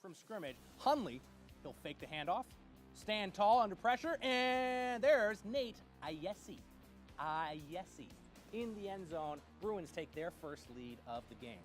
from scrimmage. Hundley, he'll fake the handoff, stand tall under pressure, and there's Nate Ayesi in the end zone. Bruins take their first lead of the game.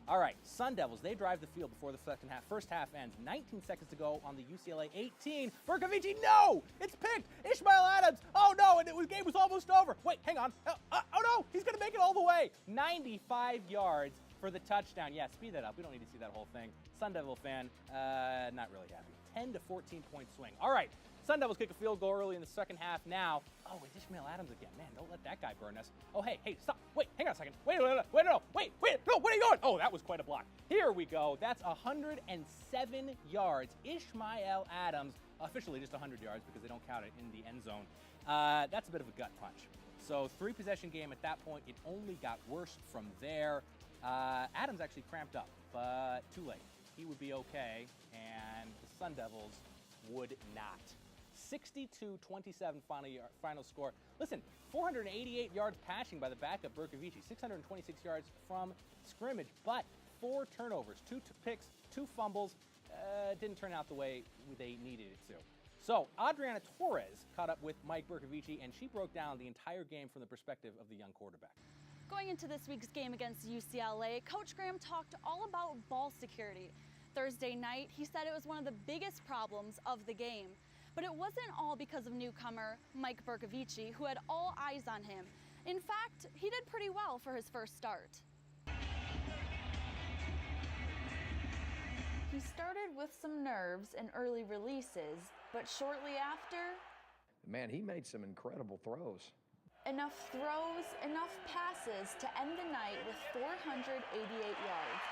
All right, Sun Devils, they drive the field before the second half. First half ends, 19 seconds to go on the UCLA 18. Berkovici, no! It's picked! Ishmael Adams, oh no, and the game was almost over. Wait, hang on. Oh no, he's gonna make it all the way. 95 yards for the touchdown. Yeah, speed that up. We don't need to see that whole thing. Sun Devil fan, not really happy. 10 to 14 point swing. All right, Sun Devils kick a field goal early in the second half now. Oh, it's Ishmael Adams again. Man, don't let that guy burn us. Oh, hey, stop. Wait, hang on a second. Wait, no, no, wait, no, where are you going? Oh, that was quite a block. Here we go. That's 107 yards. Ishmael Adams, officially just 100 yards because they don't count it in the end zone. That's a bit of a gut punch. So 3-possession game at that point. It only got worse from there. Adams actually cramped up, but too late. He would be okay, and the Sun Devils would not. 62-27 final score. Listen, 488 yards passing by the backup Berkovici, 626 yards from scrimmage, but 4 turnovers, 2 picks, 2 fumbles. Didn't turn out the way they needed it to. So Adriana Torres caught up with Mike Berkovici, and she broke down the entire game from the perspective of the young quarterback. Going into this week's game against UCLA, Coach Graham talked all about ball security. Thursday night, he said it was one of the biggest problems of the game. But it wasn't all because of newcomer Mike Berkovici, who had all eyes on him. In fact, he did pretty well for his first start. He started with some nerves and early releases, but shortly after, man, he made some incredible throws. Enough throws, enough passes to end the night with 488 yards.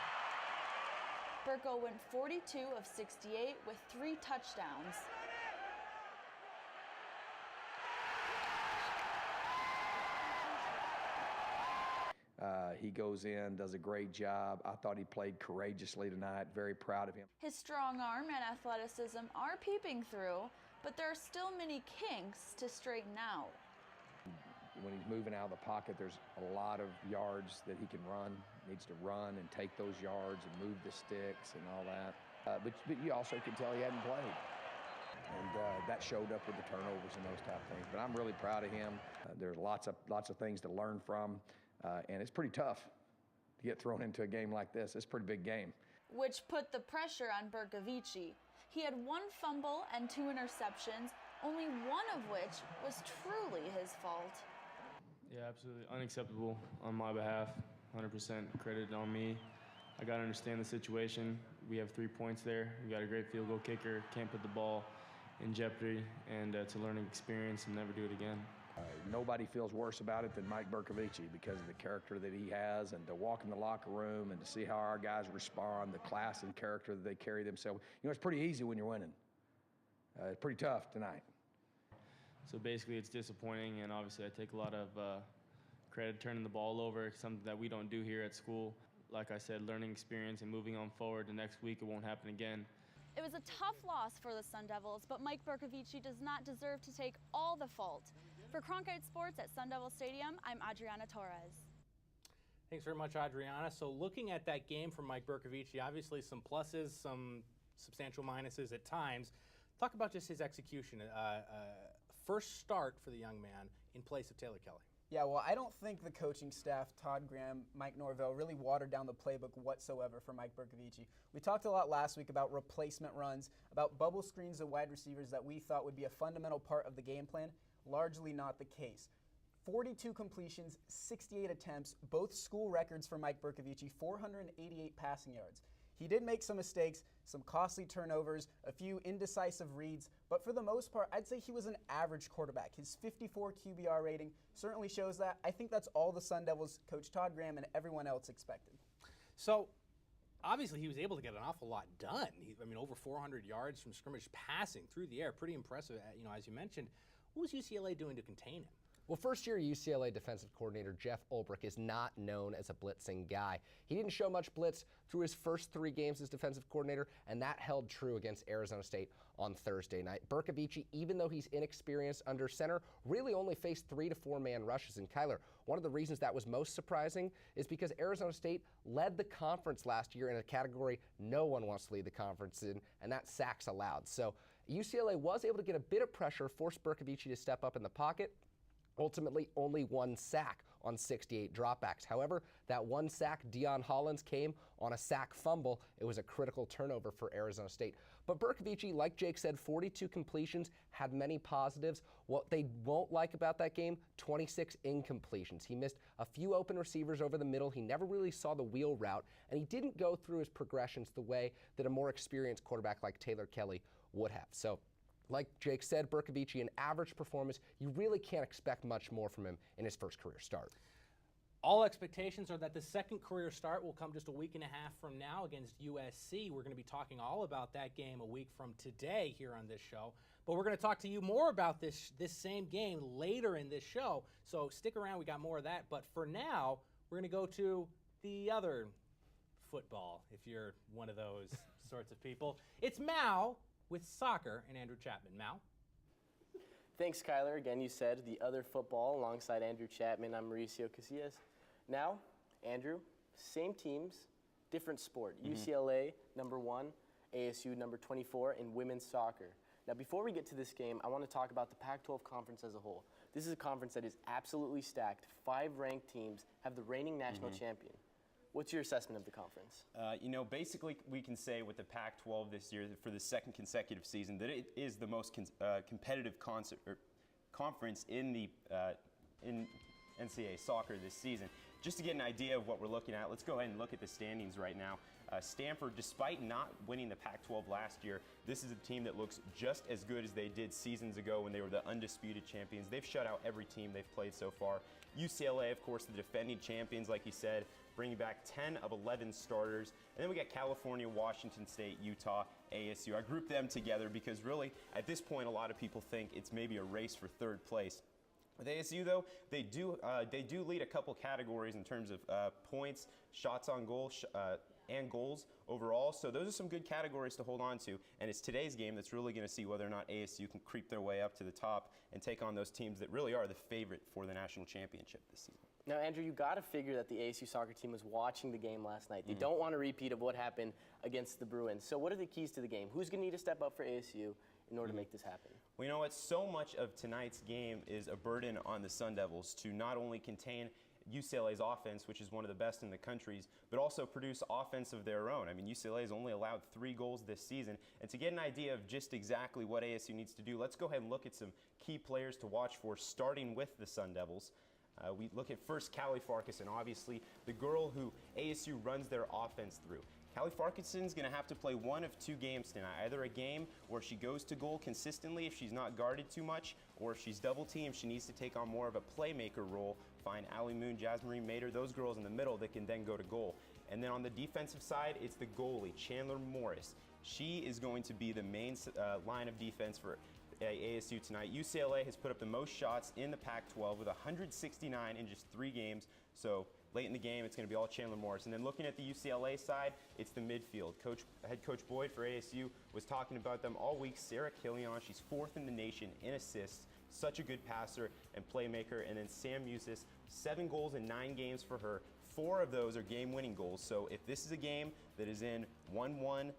Berko went 42 of 68 with 3 touchdowns. He goes in, does a great job. I thought he played courageously tonight. Very proud of him. His strong arm and athleticism are peeping through, but there are still many kinks to straighten out. When he's moving out of the pocket, there's a lot of yards that he can run. He needs to run and take those yards and move the sticks and all that. But you also can tell he hadn't played. And that showed up with the turnovers and those type of things. But I'm really proud of him. There's lots of things to learn from. And it's pretty tough to get thrown into a game like this. It's a pretty big game. Which put the pressure on Berkovici. He had 1 fumble and 2 interceptions, only one of which was truly his fault. Yeah, absolutely unacceptable on my behalf. 100% credit on me. I got to understand the situation. We have 3 points there. We got a great field goal kicker. Can't put the ball in jeopardy, and it's a learning experience and never do it again. Nobody feels worse about it than Mike Berkovici because of the character that he has, and to walk in the locker room and to see how our guys respond, the class and character that they carry themselves. You know, it's pretty easy when you're winning. It's pretty tough tonight. So basically it's disappointing, and obviously I take a lot of credit turning the ball over, something that we don't do here at school. Like I said, learning experience and moving on forward. The next week it won't happen again. It was a tough loss for the Sun Devils, but Mike Berkovici does not deserve to take all the fault. For Cronkite Sports at Sun Devil Stadium, I'm Adriana Torres. Thanks very much, Adriana. So looking at that game from Mike Berkovici, obviously some pluses, some substantial minuses at times. Talk about just his execution. First start for the young man in place of Taylor Kelly. Yeah, well, I don't think the coaching staff, Todd Graham, Mike Norvell, really watered down the playbook whatsoever for Mike Berkovici. We talked a lot last week about replacement runs, about bubble screens of wide receivers that we thought would be a fundamental part of the game plan. Largely not the case. 42 completions, 68 attempts, both school records for Mike Berkovici, 488 passing yards. He did make some mistakes, some costly turnovers, a few indecisive reads, but for the most part, I'd say he was an average quarterback. His 54 QBR rating certainly shows that. I think that's all the Sun Devils, Coach Todd Graham, and everyone else expected. So, obviously, he was able to get an awful lot done. I mean, over 400 yards from scrimmage passing through the air. Pretty impressive, as you mentioned. What was UCLA doing to contain him? Well, first-year UCLA defensive coordinator Jeff Ulbrich is not known as a blitzing guy. He didn't show much blitz through his first 3 games as defensive coordinator, and that held true against Arizona State on Thursday night. Berkovici, even though he's inexperienced under center, really only faced 3 to 4 man rushes, and Kyler, One of the reasons that was most surprising is because Arizona State led the conference last year in a category no one wants to lead the conference in, and that's sacks allowed. So UCLA was able to get a bit of pressure, force Bercovici to step up in the pocket. Ultimately, only 1 sack on 68 dropbacks. However, that 1 sack, Deion Hollins, came on a sack fumble. It was a critical turnover for Arizona State. But Bercovici, like Jake said, 42 completions, had many positives. What they won't like about that game, 26 incompletions. He missed a few open receivers over the middle. He never really saw the wheel route, and he didn't go through his progressions the way that a more experienced quarterback like Taylor Kelly would have. So, like Jake said, Bercovici, an average performance. You really can't expect much more from him in his first career start. All expectations are that the second career start will come just a week and a half from now against USC. We're going to be talking all about that game a week from today here on this show. But we're going to talk to you more about this same game later in this show. So stick around. We got more of that. But for now, we're going to go to the other football, if you're one of those sorts of people. It's Mal with soccer and Andrew Chapman. Mal? Thanks, Kyler. Again, you said the other football alongside Andrew Chapman. I'm Mauricio Casillas. Now, Andrew, same teams, different sport. UCLA, number 1, ASU, number 24, in women's soccer. Now, before we get to this game, I want to talk about the Pac-12 conference as a whole. This is a conference that is absolutely stacked. 5 ranked teams have the reigning national champion. What's your assessment of the conference? Basically we can say with the Pac-12 this year, for the second consecutive season, that it is the most competitive conference in the in NCAA soccer this season. Just to get an idea of what we're looking at, let's go ahead and look at the standings right now. Stanford, despite not winning the Pac-12 last year, this is a team that looks just as good as they did seasons ago when they were the undisputed champions. They've shut out every team they've played so far. UCLA, of course, the defending champions, like you said, bringing back 10 of 11 starters. And then we got California, Washington State, Utah, ASU. I grouped them together because really, at this point, a lot of people think it's maybe a race for third place. With ASU, though, they do lead a couple categories in terms of points, shots on goal, and goals overall. So those are some good categories to hold on to. And it's today's game that's really going to see whether or not ASU can creep their way up to the top and take on those teams that really are the favorite for the national championship this season. Now, Andrew, you got to figure that the ASU soccer team was watching the game last night. They don't want a repeat of what happened against the Bruins. So what are the keys to the game? Who's going to need to step up for ASU in order to make this happen? Well, you know what? So much of tonight's game is a burden on the Sun Devils to not only contain UCLA's offense, which is one of the best in the country, but also produce offense of their own. I mean, UCLA has only allowed 3 goals this season. And to get an idea of just exactly what ASU needs to do, let's go ahead and look at some key players to watch for, starting with the Sun Devils. We look at first Callie Farquharson, obviously the girl who ASU runs their offense through. Callie Farquharson's going to have to play one of 2 games tonight, either a game where she goes to goal consistently if she's not guarded too much, or if she's double teamed, she needs to take on more of a playmaker role, find Allie Moon, Jasmine Mater, those girls in the middle that can then go to goal. And then on the defensive side, it's the goalie, Chandler Morris. She is going to be the main line of defense for ASU tonight. UCLA has put up the most shots in the Pac-12 with 169 in just 3 games. So late in the game, it's going to be all Chandler Morris. And then looking at the UCLA side, it's the midfield. Head coach Boyd for ASU was talking about them all week. Sarah Killian, she's 4th in the nation in assists. Such a good passer and playmaker. And then Sam Musis, 7 goals in 9 games for her. 4 of those are game-winning goals. So if this is a game that is in 1-1,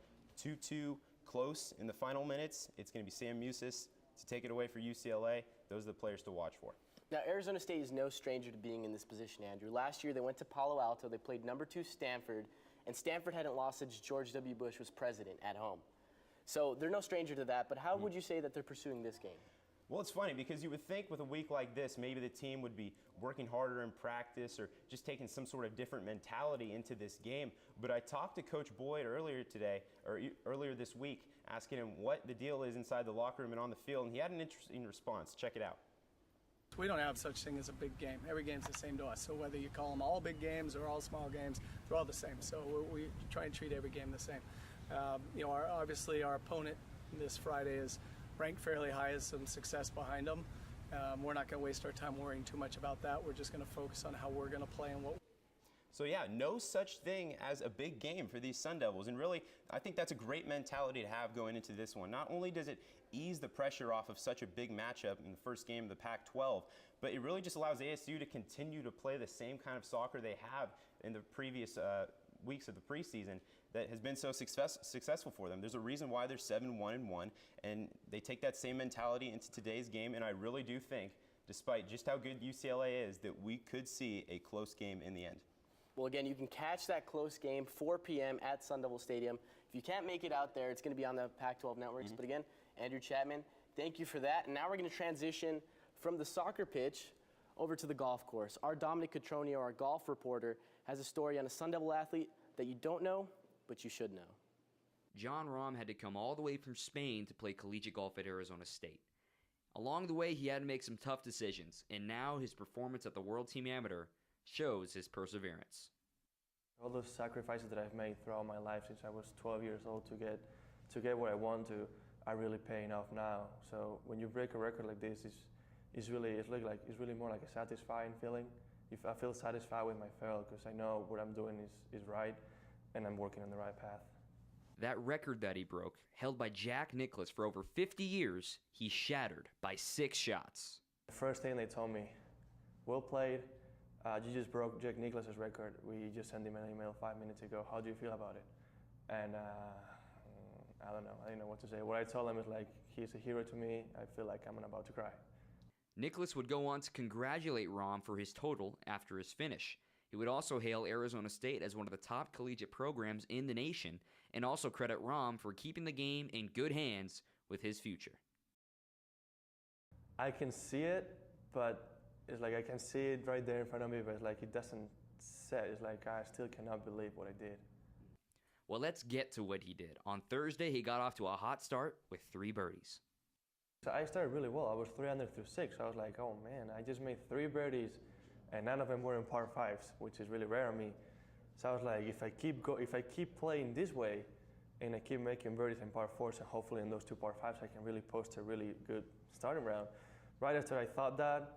2-2, close in the final minutes, it's going to be Sam Musis to take it away for UCLA. Those are the players to watch for. Now, Arizona State is no stranger to being in this position, Andrew. Last year, they went to Palo Alto. They played number 2 Stanford, and Stanford hadn't lost since George W. Bush was president at home. So they're no stranger to that, but how would you say that they're pursuing this game? Well, it's funny because you would think with a week like this, maybe the team would be working harder in practice or just taking some sort of different mentality into this game. But I talked to Coach Boyd earlier this week, asking him what the deal is inside the locker room and on the field, and he had an interesting response. Check it out. We don't have such thing as a big game. Every game's the same to us. So whether you call them all big games or all small games, they're all the same. So we try and treat every game the same. Obviously our opponent this Friday is ranked fairly high, has some success behind them. We're not going to waste our time worrying too much about that. We're just going to focus on how we're going to play and what. So yeah, no such thing as a big game for these Sun Devils. And really, I think that's a great mentality to have going into this one. Not only does it ease the pressure off of such a big matchup in the first game of the Pac-12, but it really just allows ASU to continue to play the same kind of soccer they have in the previous weeks of the preseason that has been so successful for them. There's a reason why they're 7-1-1, and they take that same mentality into today's game, and I really do think, despite just how good UCLA is, that we could see a close game in the end. Well, again, you can catch that close game 4 p.m. at Sun Devil Stadium. If you can't make it out there, it's going to be on the Pac-12 networks. But again, Andrew Chapman, thank you for that. And now we're going to transition from the soccer pitch over to the golf course. Our Dominic Cotroneo, our golf reporter, has a story on a Sun Devil athlete that you don't know, but you should know. Jon Rahm had to come all the way from Spain to play collegiate golf at Arizona State. Along the way, he had to make some tough decisions, and now his performance at the World Team Amateur shows his perseverance. All those sacrifices that I've made throughout my life since I was 12 years old to get what I want to are really paying off now. So when you break a record like this, it's really more like a satisfying feeling. If I feel satisfied with my fail because I know what I'm doing is right and I'm working on the right path. That record that he broke, held by Jack Nicklaus for over 50 years, he shattered by 6 shots. The first thing they told me, well played. You just broke Jack Nicklaus's record. We just sent him an email 5 minutes ago. How do you feel about it? And I don't know. I didn't know what to say. What I told him is like, he's a hero to me. I feel like I'm about to cry. Nicklaus would go on to congratulate Rahm for his total after his finish. He would also hail Arizona State as one of the top collegiate programs in the nation and also credit Rahm for keeping the game in good hands with his future. I can see it, but it's like I can see it right there in front of me, but it's like it doesn't set. It's like I still cannot believe what I did. Well, let's get to what he did. On Thursday, he got off to a hot start with 3 birdies. So I started really well. I was 3 under through 6. I was like, oh man, I just made 3 birdies, and none of them were in par 5s, which is really rare on me. So I was like, if I keep playing this way, and I keep making birdies in par 4s, and hopefully in those 2 par 5s, I can really post a really good starting round. Right after I thought that,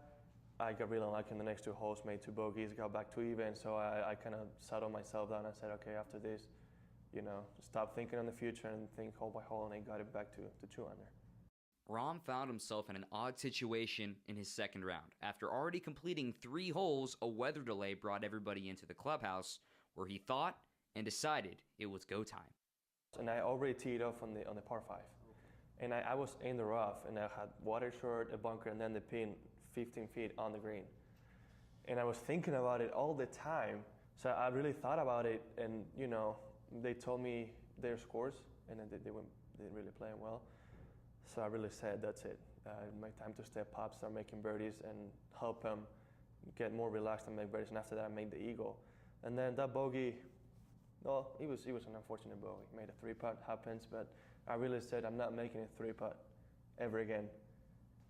I got really unlucky in the next 2 holes, made 2 bogeys, got back to even, so I kind of settled myself down and said, okay, after this, stop thinking on the future and think hole by hole, and I got it back to 2 under. Rahm found himself in an odd situation in his second round. After already completing 3 holes, a weather delay brought everybody into the clubhouse, where he thought and decided it was go time. And I already teed off on the par 5. And I was in the rough, and I had water short, a bunker, and then the pin 15 feet on the green. And I was thinking about it all the time, so I really thought about it, and they told me their scores, and then they weren't really playing well. So I really said, that's it. My time to step up, start making birdies, and help them get more relaxed and make birdies. And after that, I made the eagle. And then that bogey, well, it was an unfortunate bogey. Made a 3-putt, happens, but I really said, I'm not making a 3-putt ever again.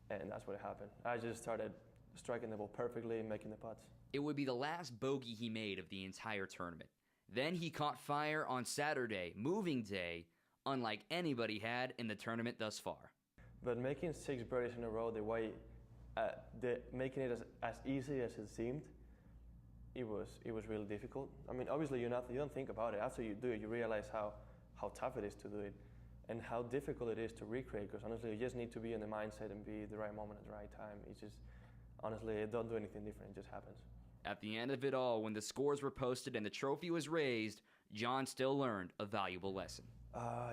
And that's what happened. I just started striking the ball perfectly, making the putts. It would be the last bogey he made of the entire tournament. Then he caught fire on Saturday, moving day, unlike anybody had in the tournament thus far. But making 6 birdies in a row, the way, making it as easy as it seemed, it was really difficult. I mean, obviously you don't think about it. After you do it, you realize how tough it is to do it, and how difficult it is to recreate. Because honestly, you just need to be in the mindset and be at the right moment at the right time. It's just, honestly, don't do anything different. It just happens. At the end of it all, when the scores were posted and the trophy was raised, Jon still learned a valuable lesson.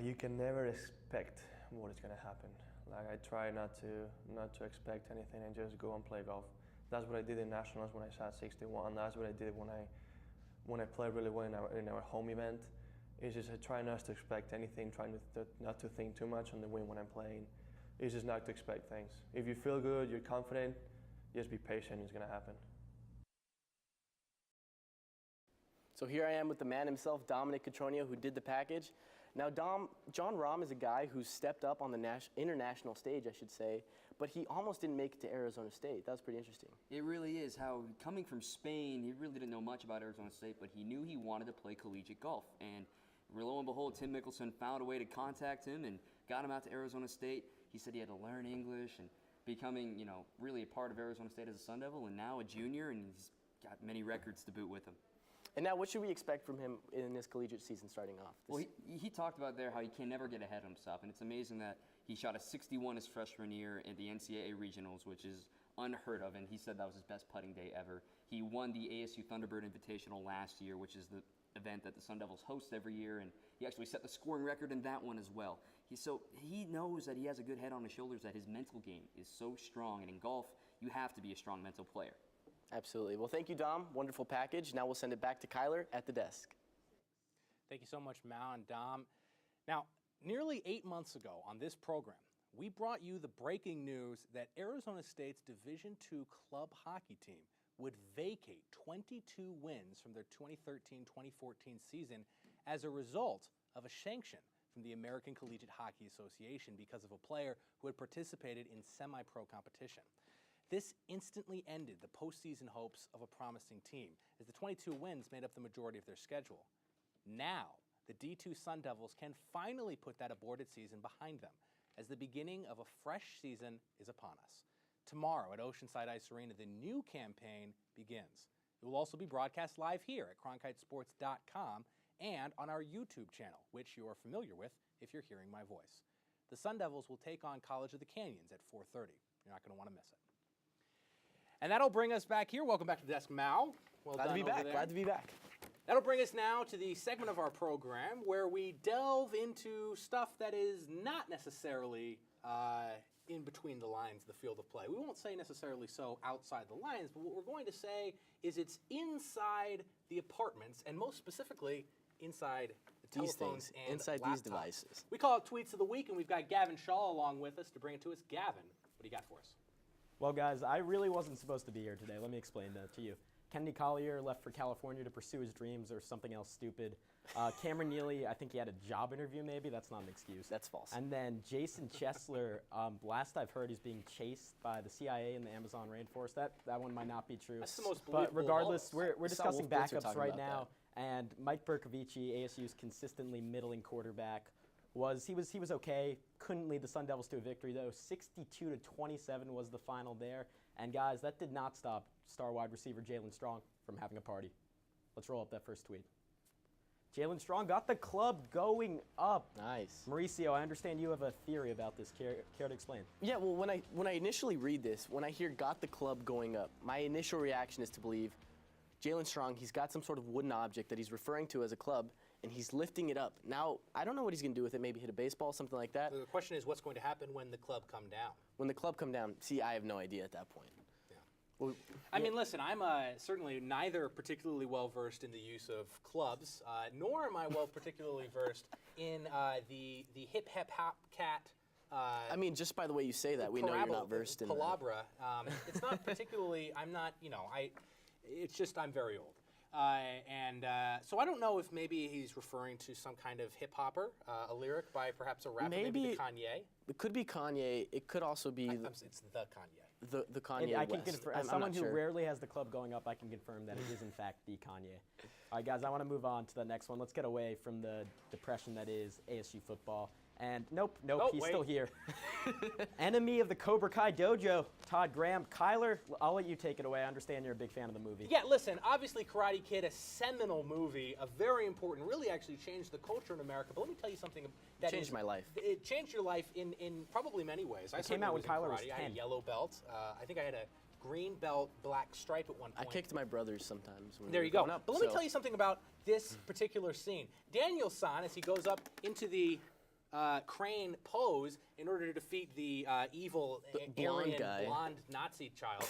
You can never expect what is going to happen. Like, I try not to expect anything and just go and play golf. That's what I did in nationals when I shot 61. That's what I did when I played really well in our home event. It's just I try not to expect anything, trying not to think too much on the win when I'm playing. It's just not to expect things. If you feel good, you're confident, just be patient, it's going to happen. So here I am with the man himself, Dominic Cotroneo, who did the package. Now, Jon Rahm is a guy who stepped up on the international stage, I should say, but he almost didn't make it to Arizona State. That was pretty interesting. It really is how, coming from Spain, he really didn't know much about Arizona State, but he knew he wanted to play collegiate golf. And lo and behold, Tim Mickelson found a way to contact him and got him out to Arizona State. He said he had to learn English and becoming, really a part of Arizona State as a Sun Devil, and now a junior, and he's got many records to boot with him. And now, what should we expect from him in his collegiate season starting off? Well, he talked about there how he can never get ahead of himself, and it's amazing that he shot a 61 his freshman year in the NCAA regionals, which is unheard of, and he said that was his best putting day ever. He won the ASU Thunderbird Invitational last year, which is the event that the Sun Devils host every year, and he actually set the scoring record in that one as well. So he knows that he has a good head on his shoulders, that his mental game is so strong, and in golf, you have to be a strong mental player. Absolutely. Well, thank you, Dom. Wonderful package. Now we'll send it back to Kyler at the desk. Thank you so much, Mao and Dom. Now, nearly 8 months ago on this program, we brought you the breaking news that Arizona State's Division II club hockey team would vacate 22 wins from their 2013-2014 season as a result of a sanction from the American Collegiate Hockey Association because of a player who had participated in semi-pro competition. This instantly ended the postseason hopes of a promising team, as the 22 wins made up the majority of their schedule. Now, the D2 Sun Devils can finally put that aborted season behind them, as the beginning of a fresh season is upon us. Tomorrow at Oceanside Ice Arena, the new campaign begins. It will also be broadcast live here at CronkiteSports.com and on our YouTube channel, which you are familiar with if you're hearing my voice. The Sun Devils will take on College of the Canyons at 4:30. You're not going to want to miss it. And that'll bring us back here. Welcome back to the desk, Mao. Well Glad to be back. Glad to be back. That'll bring us now to the segment of our program where we delve into stuff that is not necessarily in between the lines, the field of play. We won't say necessarily so outside the lines, but what we're going to say is it's inside the apartments, and most specifically, inside the telephones and inside laptops. these devices. We call it Tweets of the Week, and we've got Gavin Shaw along with us to bring it to us. Gavin, what do you got for us? Well, guys, I really wasn't supposed to be here today. Let me explain that to you. Kennedy Collier left for California to pursue his dreams or something else stupid. Cameron Neely, I think he had a job interview maybe. That's not an excuse. That's false. And then Jason Chesler, last I've heard, he's being chased by the CIA in the Amazon rainforest. That one might not be true. That's the most believable. But regardless, we're discussing Wolf Blitzer backups talking right about now. And Mike Bercovici, ASU's consistently middling quarterback, was okay. Couldn't lead the Sun Devils to a victory though. 62-27 was the final there. And guys, that did not stop star wide receiver Jalen Strong from having a party. Let's roll up that first tweet. Jalen Strong got the club going up. Nice. Mauricio, I understand you have a theory about this. Care to explain? Yeah, well, when I initially read this, when I hear got the club going up, my initial reaction is to believe Jalen Strong, he's got some sort of wooden object that he's referring to as a club, and he's lifting it up. Now, I don't know what he's going to do with it, maybe hit a baseball, something like that. The question is, what's going to happen when the club come down? When the club come down, see, I have no idea at that point. Yeah. Well, I mean, listen, I'm certainly neither particularly well-versed in the use of clubs, nor am I particularly versed in the hip-hop cat. I mean, just by the way you say that, we know you're not versed in that. Palabra. It's not particularly, I'm not, it's just I'm very old. So I don't know if maybe he's referring to some kind of hip-hopper, a lyric by perhaps a rapper, maybe Kanye. It could be Kanye. It could also be... it's the Kanye. The Kanye I West. can confirm, as someone who rarely has the club going up, I can confirm that it is in fact the Kanye. All right, guys, I want to move on to the next one. Let's get away from the depression that is ASU football. And nope, he's still here. Enemy of the Cobra Kai Dojo, Todd Graham. Kyler, I'll let you take it away. I understand you're a big fan of the movie. Yeah, listen, obviously Karate Kid, a seminal movie, a very important, really actually changed the culture in America. But let me tell you something that changed my life. It changed your life in probably many ways. It came out when Kyler was 10. I had a yellow belt. I think I had a green belt, black stripe at one point. I kicked my brothers sometimes. When there we you were go. up, But let me tell you something about this particular scene. Daniel-san, as he goes up into the crane pose in order to defeat the evil blonde Nazi child.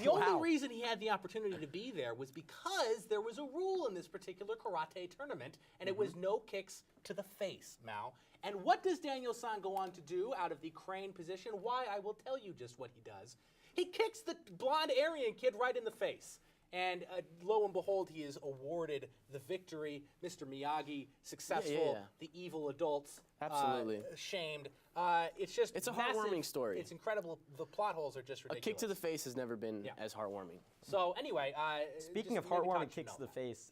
The only reason he had the opportunity to be there was because there was a rule in this particular karate tournament, and it was no kicks to the face, Mao. And what does Daniel-san go on to do out of the crane position? Why, I will tell you just what he does. He kicks the blonde Aryan kid right in the face. And lo and behold, he is awarded the victory. Mr. Miyagi, successful. The evil adults, absolutely shamed. It's a heartwarming story. It's incredible. The plot holes are just ridiculous. A kick to the face has never been as heartwarming. So anyway, speaking of heartwarming kicks to the face,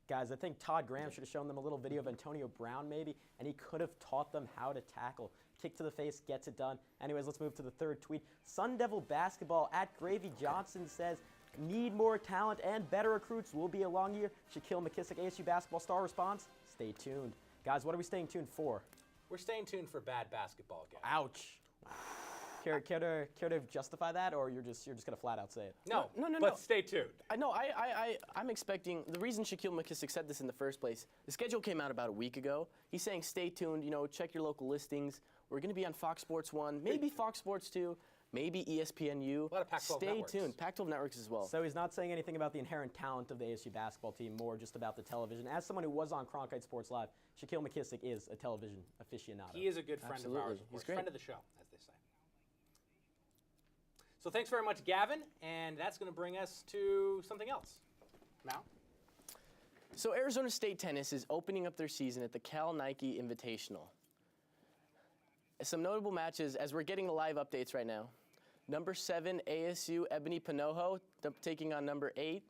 guys, I think Todd Graham should have shown them a little video of Antonio Brown maybe, and he could have taught them how to tackle. Kick to the face gets it done. Anyways, let's move to the third tweet. Sun Devil basketball at Gravy Johnson says, need more talent and better recruits. Will be a long year. Shaquille McKissick, ASU basketball star response. Stay tuned. Guys, what are we staying tuned for? We're staying tuned for bad basketball games. Ouch. Care to justify that, or you're just gonna flat out say it? No. But stay tuned. I'm expecting, the reason Shaquille McKissick said this in the first place, the schedule came out about a week ago. He's saying stay tuned, check your local listings. We're going to be on Fox Sports 1, maybe Fox Sports 2, maybe ESPNU. A lot of Pac-12 Stay networks. tuned. Pac-12 networks as well. So he's not saying anything about the inherent talent of the ASU basketball team, more just about the television. As someone who was on Cronkite Sports Live, Shaquille McKissick is a television aficionado. He is a good friend of ours. He's He's great. friend of the show, as they say. So thanks very much, Gavin, and that's going to bring us to something else. Mal? So Arizona State Tennis is opening up their season at the Cal Nike Invitational. Some notable matches as we're getting the live updates right now. Number 7, ASU Ebony Pinojo taking on number 8,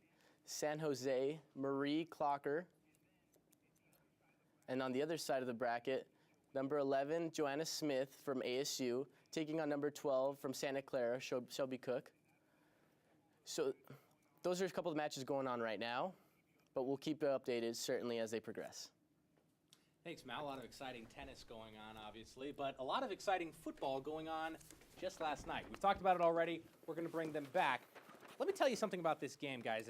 San Jose Marie Clocker. And on the other side of the bracket, number 11, Joanna Smith from ASU taking on number 12 from Santa Clara, Shelby Cook. So those are a couple of matches going on right now, but we'll keep you updated certainly as they progress. Thanks, Mal. A lot of exciting tennis going on, obviously, but a lot of exciting football going on just last night. We've talked about it already. We're going to bring them back. Let me tell you something about this game, guys,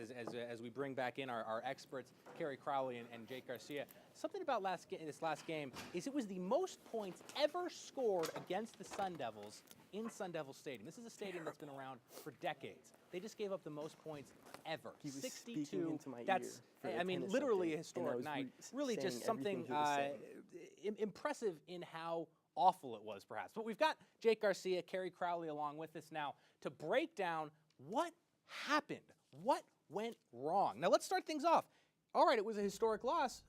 as we bring back in our experts, Kerry Crowley and Jake Garcia. Something about this last game is it was the most points ever scored against the Sun Devils in Sun Devil Stadium. This is a stadium that's been around for decades. They just gave up the most points ever. He was 62. speaking into my That's, ear for I mean, tennis literally update, a historic and I was night. Really saying just something everything he was impressive in how awful it was, perhaps. But we've got Jake Garcia, Kerry Crowley along with us now to break down what happened, what went wrong. Now let's start things off. All right, it was a historic loss,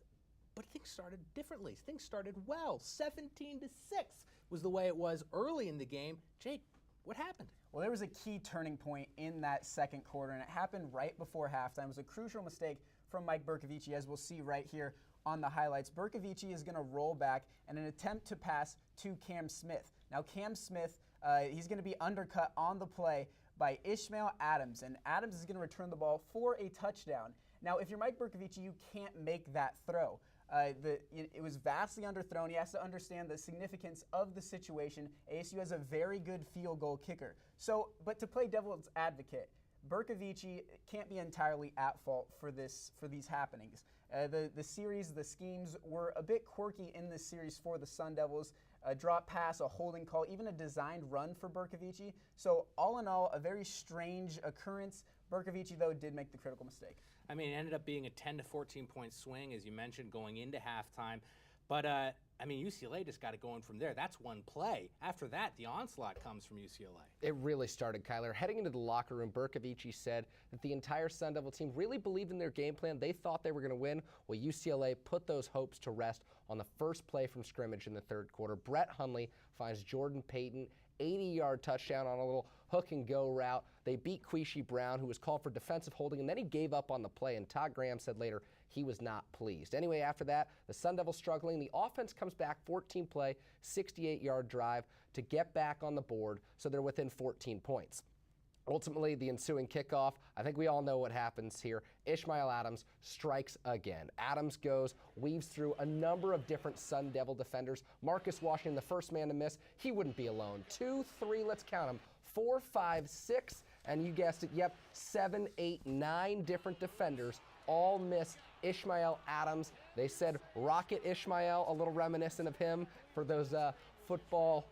but things started differently. Things started well. 17-6 was the way it was early in the game. Jake, what happened? Well, there was a key turning point in that second quarter, and it happened right before halftime. It was a crucial mistake from Mike Bercovici, as we'll see right here on the highlights. Bercovici is going to roll back in an attempt to pass to Cam Smith. Now, Cam Smith, he's going to be undercut on the play by Ishmael Adams, and Adams is going to return the ball for a touchdown. Now, if you're Mike Bercovici, you can't make that throw. It was vastly underthrown. He has to understand the significance of the situation. ASU has a very good field goal kicker. So, but to play devil's advocate, Bercovici can't be entirely at fault for these happenings. The series, the schemes were a bit quirky in this series for the Sun Devils. A drop pass, a holding call, even a designed run for Bercovici. So all in all, a very strange occurrence. Bercovici, though, did make the critical mistake. I mean, it ended up being a 10 to 14 point swing, as you mentioned, going into halftime. But, I mean, UCLA just got it going from there. That's one play. After that, the onslaught comes from UCLA. It really started, Kyler. Heading into the locker room, Bercovici said that the entire Sun Devil team really believed in their game plan. They thought they were going to win. Well, UCLA put those hopes to rest on the first play from scrimmage in the third quarter. Brett Hundley finds Jordan Payton, 80-yard touchdown on a little hook-and-go route. They beat Queasy Brown, who was called for defensive holding, and then he gave up on the play, and Todd Graham said later he was not pleased. Anyway, after that, the Sun Devils struggling. The offense comes back, 14-play, 68-yard drive to get back on the board, so they're within 14 points. Ultimately, the ensuing kickoff, I think we all know what happens here. Ishmael Adams strikes again. Adams weaves through a number of different Sun Devil defenders. Marcus Washington, the first man to miss, he wouldn't be alone. 2, 3, let's count them, 4, 5, 6, and you guessed it, yep, 7, 8, 9 different defenders all missed Ishmael Adams. They said Rocket Ishmael, a little reminiscent of him for those football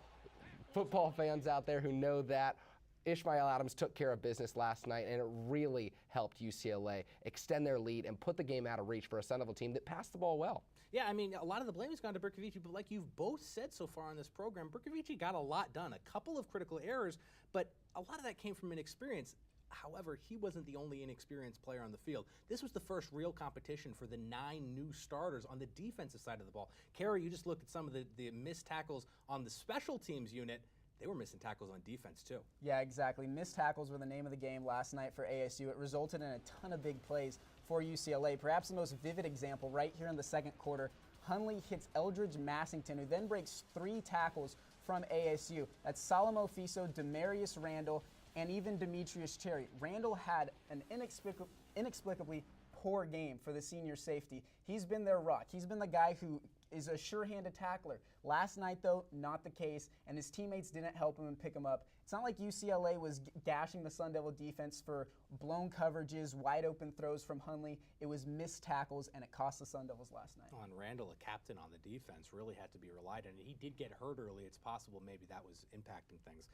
fans out there who know that. Ishmael Adams took care of business last night, and it really helped UCLA extend their lead and put the game out of reach for a Sun Devil team that passed the ball well. Yeah, I mean, a lot of the blame has gone to Bercovici, but like you've both said so far on this program, Bercovici got a lot done, a couple of critical errors, but a lot of that came from inexperience. However, he wasn't the only inexperienced player on the field. This was the first real competition for the 9 new starters on the defensive side of the ball. Kerry, you just looked at some of the missed tackles on the special teams unit. They were missing tackles on defense, too. Yeah, exactly. Missed tackles were the name of the game last night for ASU. It resulted in a ton of big plays for UCLA. Perhaps the most vivid example right here in the second quarter, Hundley hits Eldridge Massington, who then breaks 3 tackles from ASU. That's Solomon Fiso, Demarius Randall, and even Demetrius Cherry. Randall had an inexplicably poor game for the senior safety. He's been their rock. He's been the guy who is a sure-handed tackler. Last night, though, not the case, and his teammates didn't help him and pick him up. It's not like UCLA was gashing the Sun Devil defense for blown coverages, wide-open throws from Hundley. It was missed tackles, and it cost the Sun Devils last night. And Randall, a captain on the defense, really had to be relied on. He did get hurt early. It's possible maybe that was impacting things.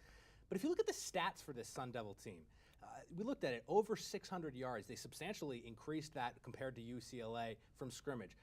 But if you look at the stats for this Sun Devil team, we looked at it, over 600 yards. They substantially increased that compared to UCLA from scrimmage.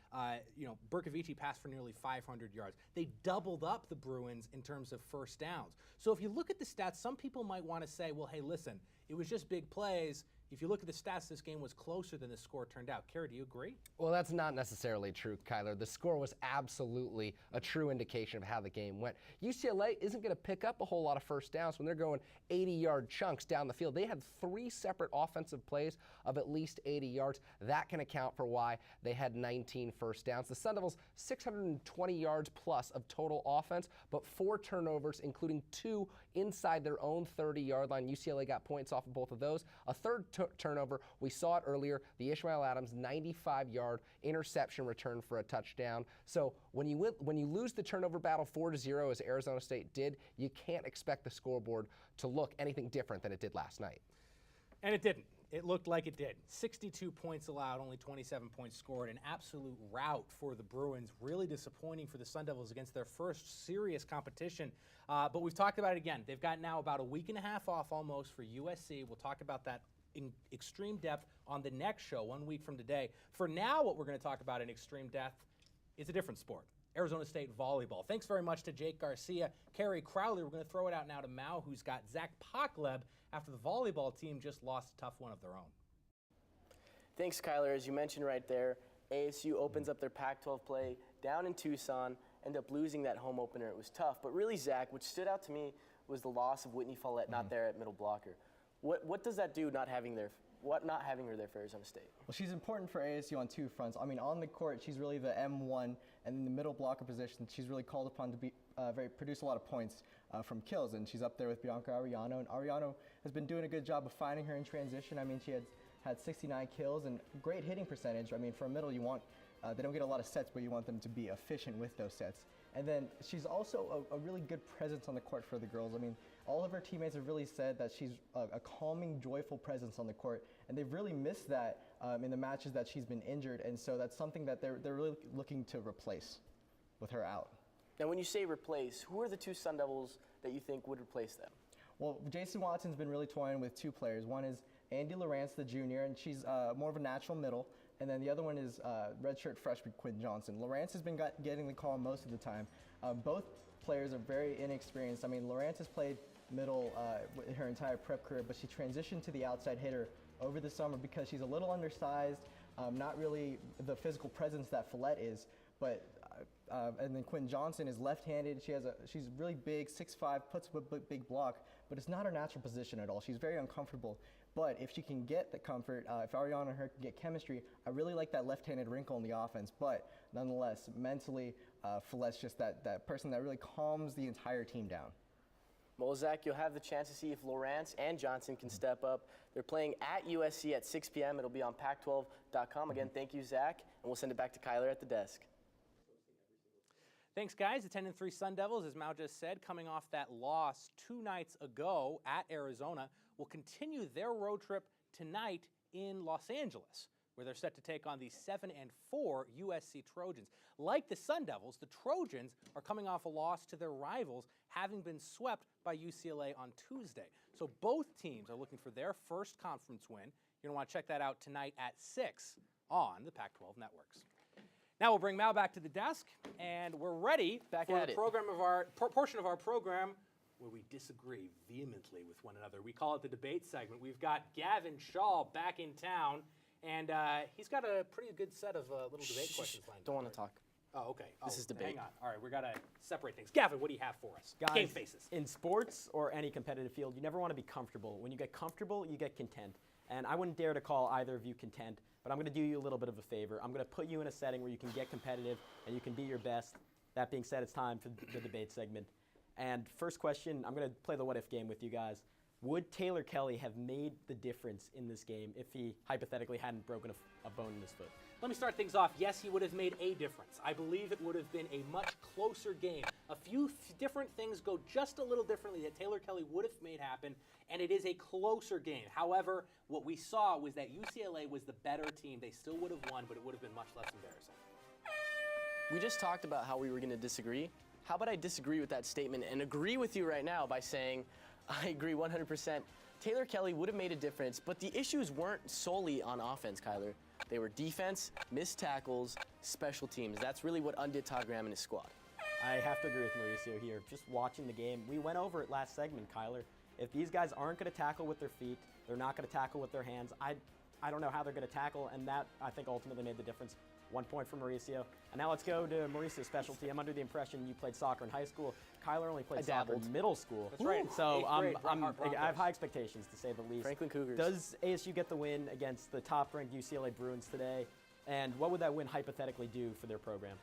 Bercovici passed for nearly 500 yards. They doubled up the Bruins in terms of first downs. So if you look at the stats, some people might want to say, well, hey, listen, it was just big plays. If you look at the stats, this game was closer than the score turned out. Kerry, do you agree? Well, that's not necessarily true, Kyler. The score was absolutely a true indication of how the game went. UCLA isn't going to pick up a whole lot of first downs when they're going 80-yard chunks down the field. They had 3 separate offensive plays of at least 80 yards. That can account for why they had 19 first downs. The Sun Devils, 620 yards plus of total offense, but 4 turnovers, including 2 inside their own 30-yard line. UCLA got points off of both of those. A third turnover, we saw it earlier, the Ishmael Adams 95-yard interception return for a touchdown. So when you lose the turnover battle 4-0 as Arizona State did, you can't expect the scoreboard to look anything different than it did last night. And it didn't. It looked like it did. 62 points allowed, only 27 points scored. An absolute rout for the Bruins. Really disappointing for the Sun Devils against their first serious competition. But we've talked about it again. They've got now about a week and a half off almost for USC. We'll talk about that in extreme depth on the next show, 1 week from today. For now, what we're going to talk about in extreme depth is a different sport. Arizona State volleyball. Thanks very much to Jake Garcia, Carrie Crowley. We're going to throw it out now to Mao, who's got Zach Pokleb after the volleyball team just lost a tough one of their own. Thanks, Kyler. As you mentioned right there, ASU opens up their Pac-12 play down in Tucson, end up losing that home opener. It was tough. But really, Zach, what stood out to me was the loss of Whitney Follett not there at middle blocker. What does that do not having her there for Arizona State? Well, she's important for ASU on 2 fronts. I mean, on the court, she's really the M1, and in the middle blocker position, she's really called upon to produce a lot of points from kills, and she's up there with Bianca Ariano, and Ariano has been doing a good job of finding her in transition. I mean, she had 69 kills and great hitting percentage. I mean, for a middle, you want they don't get a lot of sets, but you want them to be efficient with those sets. And then she's also a really good presence on the court for the girls. I mean, all of her teammates have really said that she's a calming, joyful presence on the court, and they've really missed that in the matches that she's been injured, and so that's something that they're really looking to replace with her out. Now, when you say replace, who are the 2 Sun Devils that you think would replace them? Well, Jason Watson's been really toying with 2 players. One is Andy Lawrence, the junior, and she's more of a natural middle. And then the other one is redshirt freshman Quinn Johnson. Lawrence has been getting the call most of the time. Both players are very inexperienced. I mean, Lawrence has played middle her entire prep career, but she transitioned to the outside hitter over the summer because she's a little undersized, not really the physical presence that Follett is. But and then Quinn Johnson is left-handed. She's really big, 6'5", puts a big block, but it's not her natural position at all. She's very uncomfortable. But if she can get the comfort, if Ariana and her can get chemistry, I really like that left-handed wrinkle in the offense. But nonetheless, mentally, Follett's just that person that really calms the entire team down. Well, Zach, you'll have the chance to see if Lawrence and Johnson can step up. They're playing at USC at 6 p.m. It'll be on Pac12.com. Again, thank you, Zach, and we'll send it back to Kyler at the desk. Thanks, guys. The 10-3 Sun Devils, as Mao just said, coming off that loss 2 nights ago at Arizona, will continue their road trip tonight in Los Angeles, where they're set to take on the 7-4 USC Trojans. Like the Sun Devils, the Trojans are coming off a loss to their rivals, having been swept by UCLA on Tuesday. So both teams are looking for their first conference win. You're going to want to check that out tonight at 6 on the Pac-12 networks. Now we'll bring Mal back to the desk, and we're ready for the portion of our program where we disagree vehemently with one another. We call it the debate segment. We've got Gavin Shaw back in town, and he's got a pretty good set of little debate questions lined up. Don't want to talk. Oh, okay. This is debate. Hang on. All right, we got to separate things. Gavin, what do you have for us? Guys, Game faces. in sports or any competitive field, you never want to be comfortable. When you get comfortable, you get content. And I wouldn't dare to call either of you content, but I'm going to do you a little bit of a favor. I'm going to put you in a setting where you can get competitive and you can be your best. That being said, it's time for the debate segment. And first question, I'm going to play the what-if game with you guys. Would Taylor Kelly have made the difference in this game if he hypothetically hadn't broken a bone in his foot? Let me start things off. Yes, he would have made a difference. I believe it would have been a much closer game. A few different things go just a little differently that Taylor Kelly would have made happen, and it is a closer game. However, what we saw was that UCLA was the better team. They still would have won, but it would have been much less embarrassing. We just talked about how we were going to disagree. How about I disagree with that statement and agree with you right now by saying I agree 100%. Taylor Kelly would have made a difference, but the issues weren't solely on offense, Kyler. They were defense, missed tackles, special teams. That's really what undid Todd Graham and his squad. I have to agree with Mauricio here. Just watching the game, we went over it last segment, Kyler. If these guys aren't going to tackle with their feet, they're not going to tackle with their hands. I don't know how they're going to tackle, and that, I think, ultimately made the difference. 1 point for Mauricio. And now let's go to Mauricio's specialty. I'm under the impression you played soccer in high school. Kyler only played soccer in middle school. That's right. So Grade, I have high expectations, to say the least. Franklin Cougars. Does ASU get the win against the top-ranked UCLA Bruins today? And what would that win hypothetically do for their program?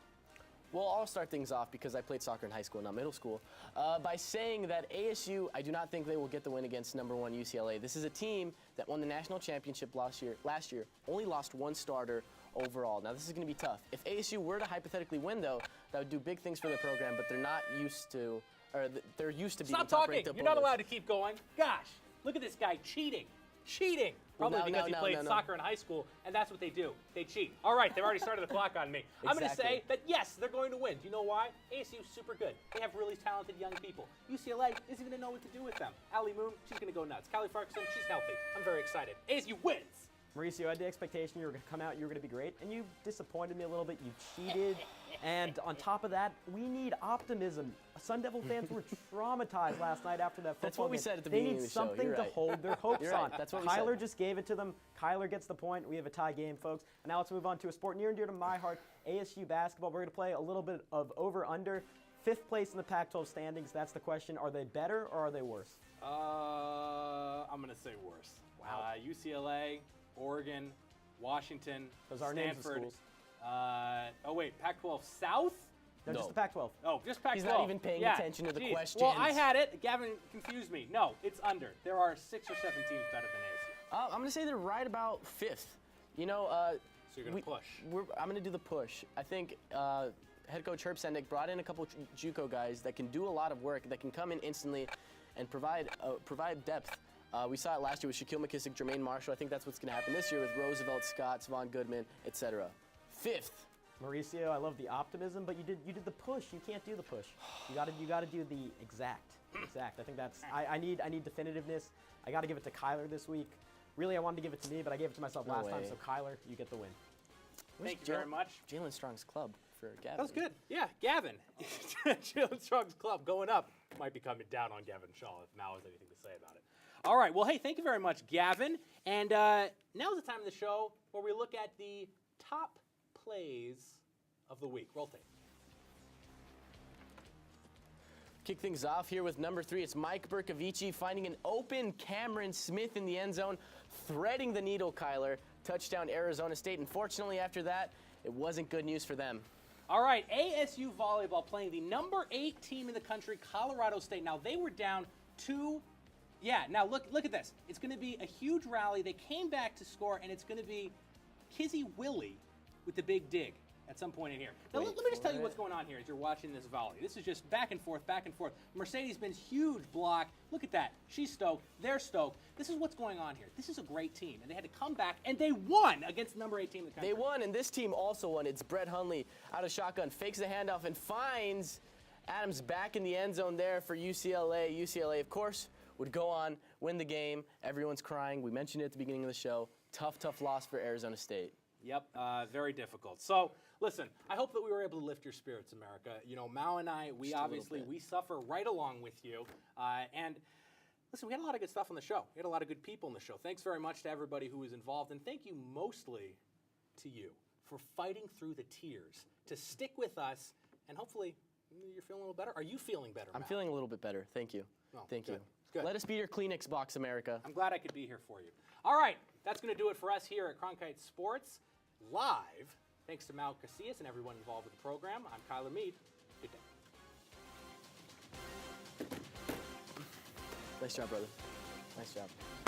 Well, I'll start things off because I played soccer in high school, not middle school, by saying that ASU, I do not think they will get the win against number 1 UCLA. This is a team that won the national championship last year, only lost 1 starter overall. Now, this is going to be tough. If ASU were to hypothetically win, though, that would do big things for the program, but they're not used to, or they're used to being Stop talking. You're not allowed to keep going. Gosh, look at this guy cheating. Cheating. Probably because he played soccer in high school, and that's what they do. They cheat. All right, they've already started the clock on me. Exactly. I'm going to say that, yes, they're going to win. Do you know why? ASU's super good. They have really talented young people. UCLA isn't going to know what to do with them. Allie Moon, she's going to go nuts. Callie Farquharson, she's healthy. I'm very excited. ASU wins. Mauricio, I had the expectation you were going to come out, you were going to be great, and you disappointed me a little bit. You cheated, and on top of that, we need optimism. Sun Devil fans were traumatized last night after that football That's what we game. said at the beginning of the show. They need something to hold their hopes on. That's what we said. Kyler just gave it to them. Kyler gets the point. We have a tie game, folks. And now let's move on to a sport near and dear to my heart, ASU basketball. We're going to play a little bit of over-under. 5th place in the Pac-12 standings. That's the question. Are they better or are they worse? I'm going to say worse. Wow. UCLA, Oregon, Washington, Those are Stanford. names of schools. Oh, wait, Pac-12 South? No, just the Pac-12. Oh, just Pac-12. He's not even paying attention to the questions. Well, I had it. Gavin confused me. No, it's under. There are 6 or 7 teams better than ASU. I'm going to say they're right about 5th. You know, so you're going to push. I'm going to do the push. I think head coach Herb Sendick brought in a couple JUCO guys that can do a lot of work, that can come in instantly and provide depth. We saw it last year with Shaquille McKissick, Jermaine Marshall. I think that's what's going to happen this year with Roosevelt, Scott, Savon Goodman, etc. 5th. Mauricio, I love the optimism, but you did the push. You can't do the push. You got to do the exact. I think that's. I need definitiveness. I got to give it to Kyler this week. Really, I wanted to give it to me, but I gave it to myself last time. So Kyler, you get the win. Thank you very much. Jalen Strong's club for Gavin. That was good. Yeah, Gavin. Jalen Strong's club going up. Might be coming down on Gavin Shaw if Mal has anything to say about it. All right, well, hey, thank you very much, Gavin. And now's the time of the show where we look at the top plays of the week. Roll tape. Kick things off here with number 3. It's Mike Bercovici finding an open Cameron Smith in the end zone, threading the needle, Kyler. Touchdown, Arizona State. Unfortunately, after that, it wasn't good news for them. All right, ASU volleyball playing the number 8 team in the country, Colorado State. Now, they were down 2. Yeah, now look at this. It's going to be a huge rally. They came back to score, and it's going to be Kizzy Willie with the big dig at some point in here. Now, let me just tell you what's going on here as you're watching this volley. This is just back and forth, back and forth. Mercedes-Benz, huge block. Look at that. She's stoked. They're stoked. This is what's going on here. This is a great team, and they had to come back, and they won against the number 8 team in the country. They won, and this team also won. It's Brett Hundley out of shotgun, fakes the handoff, and finds Adams back in the end zone there for UCLA. UCLA, of course, would go on, win the game. Everyone's crying. We mentioned it at the beginning of the show. Tough loss for Arizona State. Yep, very difficult. So, listen, I hope that we were able to lift your spirits, America. You know, Mao and I, we suffer right along with you. And listen, we had a lot of good stuff on the show. We had a lot of good people on the show. Thanks very much to everybody who was involved. And thank you mostly to you for fighting through the tears, to stick with us, and hopefully you're feeling a little better. Are you feeling better, I'm Mal? feeling a little bit better. Thank you. Oh, Thank you. Good. Let us be your Kleenex box, America. I'm glad I could be here for you. All right, that's going to do it for us here at Cronkite Sports Live. Thanks to Mal Casillas and everyone involved with the program. I'm Kyler Mead. Good day. Nice job, brother. Nice job.